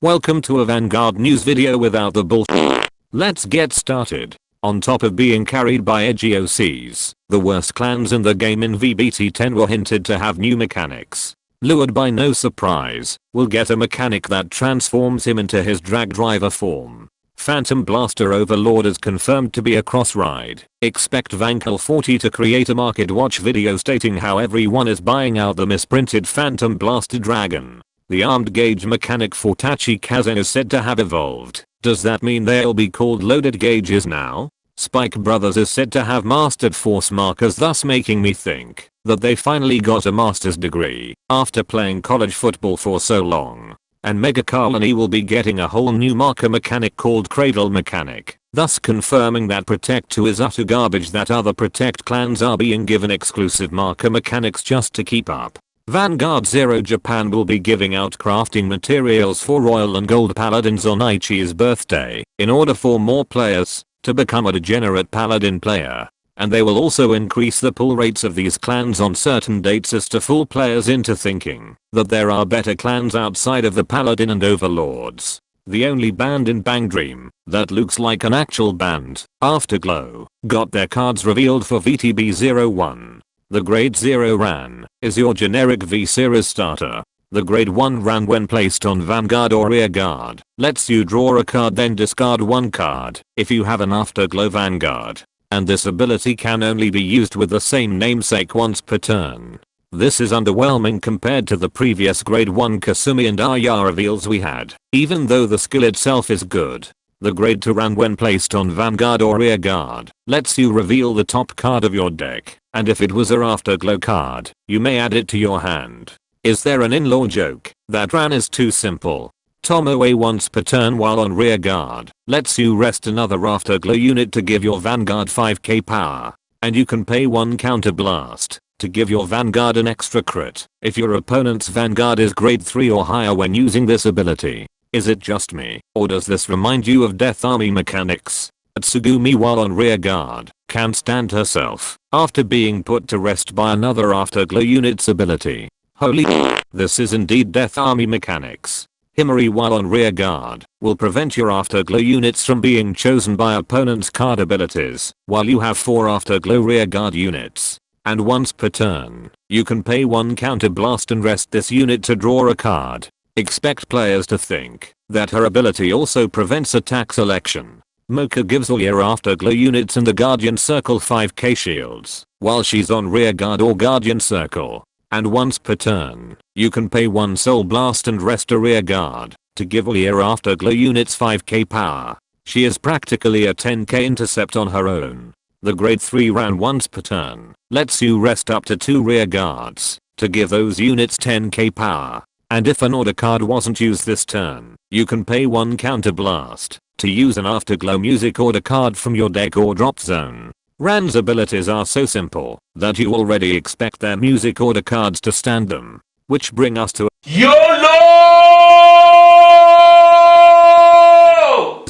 Welcome to a Vanguard news video without the bullshit. Let's get started. On top of being carried by edgy OCs, the worst clans in the game in VBT10 were hinted to have new mechanics. Lured by no surprise, we'll get a mechanic that transforms him into his drag driver form. Phantom Blaster Overlord is confirmed to be a cross ride. Expect Vanguard 40 to create a market watch video stating how everyone is buying out the misprinted Phantom Blaster Dragon. The armed gauge mechanic for Tachi Kazen is said to have evolved. Does that mean they'll be called loaded gauges now? Spike Brothers is said to have mastered force markers, thus making me think that they finally got a master's degree after playing college football for so long. And Mega Colony will be getting a whole new marker mechanic called Cradle Mechanic, thus confirming that Protect 2 is utter garbage, that other Protect clans are being given exclusive marker mechanics just to keep up. Vanguard 0 Japan will be giving out crafting materials for Royal and Gold Paladins on Aichi's birthday in order for more players to become a degenerate paladin player. And they will also increase the pull rates of these clans on certain dates as to fool players into thinking that there are better clans outside of the Paladin and Overlords. The only band in Bang Dream that looks like an actual band, Afterglow, got their cards revealed for VTB01. The Grade 0 Ran is your generic V-Series starter. The Grade 1 Ran, when placed on Vanguard or Rearguard, lets you draw a card then discard one card if you have an Afterglow Vanguard. And this ability can only be used with the same namesake once per turn. This is underwhelming compared to the previous Grade 1 Kasumi and Aya reveals we had, even though the skill itself is good. The Grade 2 Ran, when placed on Vanguard or Rearguard, lets you reveal the top card of your deck, and if it was a Afterglow card, you may add it to your hand. Is there an in-law joke that Ran is too simple? Tomoe once per turn while on Rearguard lets you rest another Afterglow unit to give your Vanguard 5k power, and you can pay 1 counter blast to give your Vanguard an extra crit if your opponent's Vanguard is Grade 3 or higher when using this ability. Is it just me, or does this remind you of Death Army mechanics? Tsugumi while on Rearguard can't stand herself after being put to rest by another Afterglow unit's ability. Holy this is indeed Death Army mechanics. Himari while on Rearguard will prevent your Afterglow units from being chosen by opponent's card abilities while you have 4 Afterglow Rearguard units. And once per turn, you can pay 1 counter blast and rest this unit to draw a card. Expect players to think that her ability also prevents attack selection. Mocha gives all your Afterglow units in the Guardian Circle 5k shields while she's on Rearguard or Guardian Circle. And once per turn, you can pay 1 Soul Blast and rest a Rearguard to give all your Afterglow units 5k power. She is practically a 10k intercept on her own. The Grade 3 Ran once per turn lets you rest up to 2 Rearguards to give those units 10k power. And if an order card wasn't used this turn, you can pay 1 counter blast to use an Afterglow music order card from your deck or drop zone. Ran's abilities are so simple that you already expect their music order cards to stand them. Which bring us to YOLO!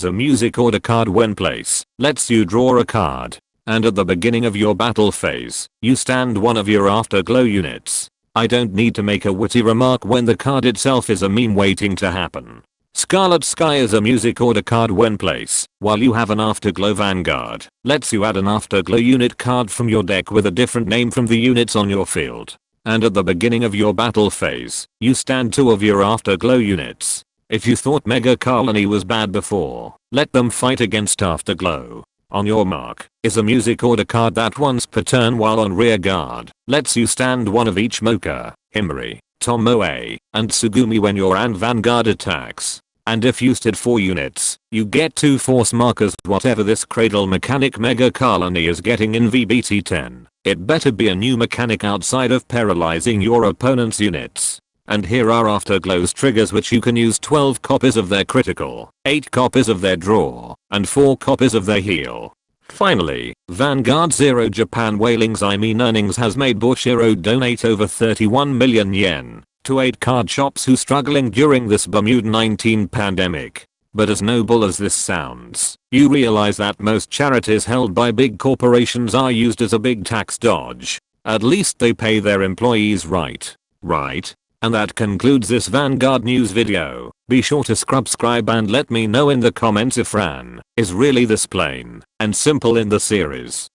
A music order card when placed lets you draw a card, and at the beginning of your battle phase, you stand one of your Afterglow units. I don't need to make a witty remark when the card itself is a meme waiting to happen. Scarlet Sky is a music order card when placed while you have an Afterglow Vanguard. Lets you add an Afterglow unit card from your deck with a different name from the units on your field. And at the beginning of your battle phase, you stand 2 of your Afterglow units. If you thought Mega Colony was bad before, let them fight against Afterglow. On your mark is a music order card that once per turn while on Rearguard lets you stand 1 of each Mocha, Himari, Tomoe, and Tsugumi when your Vanguard attacks. And if you stood 4 units, you get 2 force markers. Whatever this Cradle mechanic Mega Colony is getting in VBT10, it better be a new mechanic outside of paralyzing your opponent's units. And here are Afterglow's triggers, which you can use 12 copies of their critical, 8 copies of their draw, and 4 copies of their heal. Finally, Vanguard 0 Japan earnings has made Bushiro donate over 31 million yen to 8 card shops who struggling during this Bermuda-19 pandemic. But as noble as this sounds, you realize that most charities held by big corporations are used as a big tax dodge. At least they pay their employees right? And that concludes this Vanguard news video. Be sure to subscribe and let me know in the comments if Ran is really this plain and simple in the series.